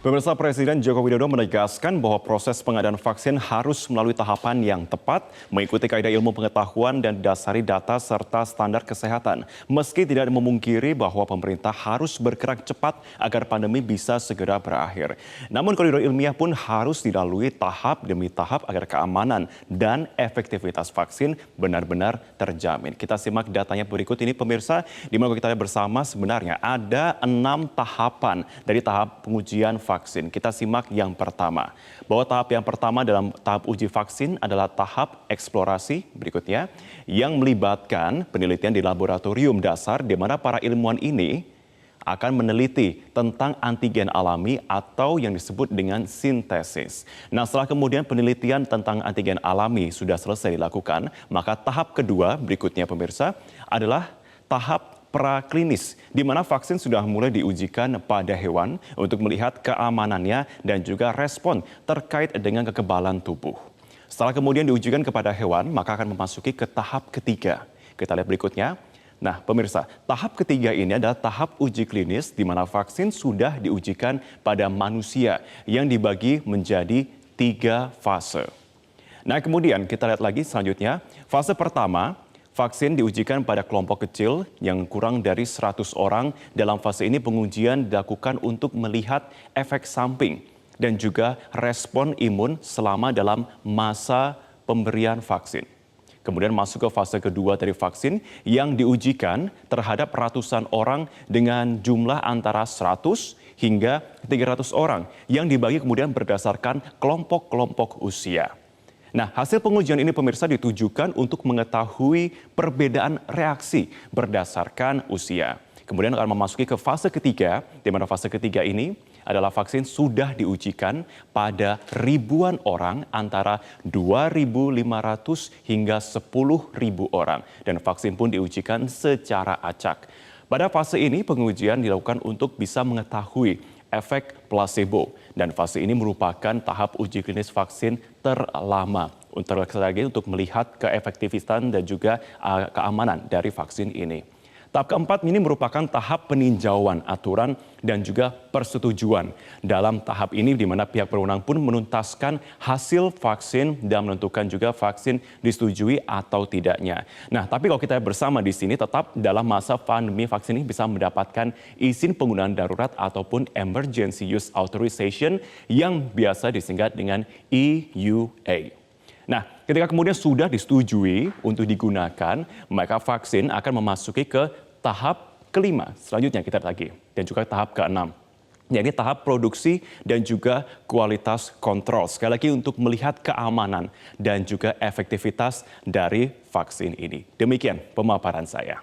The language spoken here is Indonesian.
Pemirsa, Presiden Joko Widodo menegaskan bahwa proses pengadaan vaksin harus melalui tahapan yang tepat, mengikuti kaidah ilmu pengetahuan dan didasari data serta standar kesehatan. Meski tidak memungkiri bahwa pemerintah harus bergerak cepat agar pandemi bisa segera berakhir. Namun koridor ilmiah pun harus dilalui tahap demi tahap agar keamanan dan efektivitas vaksin benar-benar terjamin. Kita simak datanya berikut ini, pemirsa, di mana kita lihat bersama sebenarnya ada 6 tahapan dari tahap pengujian vaksin. Kita simak yang pertama, bahwa tahap yang pertama dalam tahap uji vaksin adalah tahap eksplorasi berikutnya yang melibatkan penelitian di laboratorium dasar di mana para ilmuwan ini akan meneliti tentang antigen alami atau yang disebut dengan sintesis. Nah, setelah kemudian penelitian tentang antigen alami sudah selesai dilakukan, maka tahap kedua berikutnya, pemirsa, adalah tahap praklinis, di mana vaksin sudah mulai diujikan pada hewan untuk melihat keamanannya dan juga respon terkait dengan kekebalan tubuh. Setelah kemudian diujikan kepada hewan, maka akan memasuki ke tahap ketiga. Kita lihat berikutnya. Nah, pemirsa, tahap ketiga ini adalah tahap uji klinis di mana vaksin sudah diujikan pada manusia yang dibagi menjadi 3 fase. Nah, kemudian kita lihat lagi selanjutnya, fase pertama, vaksin diujikan pada kelompok kecil yang kurang dari 100 orang. Dalam fase ini pengujian dilakukan untuk melihat efek samping dan juga respon imun selama dalam masa pemberian vaksin. Kemudian masuk ke fase kedua dari vaksin yang diujikan terhadap ratusan orang dengan jumlah antara 100 hingga 300 orang yang dibagi kemudian berdasarkan kelompok-kelompok usia. Nah, hasil pengujian ini, pemirsa, ditujukan untuk mengetahui perbedaan reaksi berdasarkan usia. Kemudian akan memasuki ke fase ketiga, di mana fase ketiga ini adalah vaksin sudah diujikan pada ribuan orang, antara 2.500 hingga 10.000 orang. Dan vaksin pun diujikan secara acak. Pada fase ini pengujian dilakukan untuk bisa mengetahui efek placebo, dan fase ini merupakan tahap uji klinis vaksin terlama untuk melihat keefektifan dan juga keamanan dari vaksin ini. Tahap keempat ini merupakan tahap peninjauan aturan dan juga persetujuan. Dalam tahap ini di mana pihak berwenang pun menuntaskan hasil vaksin dan menentukan juga vaksin disetujui atau tidaknya. Nah, tapi kalau kita bersama di sini tetap dalam masa pandemi, vaksin ini bisa mendapatkan izin penggunaan darurat ataupun Emergency Use Authorization yang biasa disingkat dengan EUA. Nah, ketika kemudian sudah disetujui untuk digunakan, maka vaksin akan memasuki ke tahap kelima. Selanjutnya kita lihat lagi, dan juga tahap keenam, yakni tahap produksi dan juga kualitas kontrol. Sekali lagi untuk melihat keamanan dan juga efektivitas dari vaksin ini. Demikian pemaparan saya.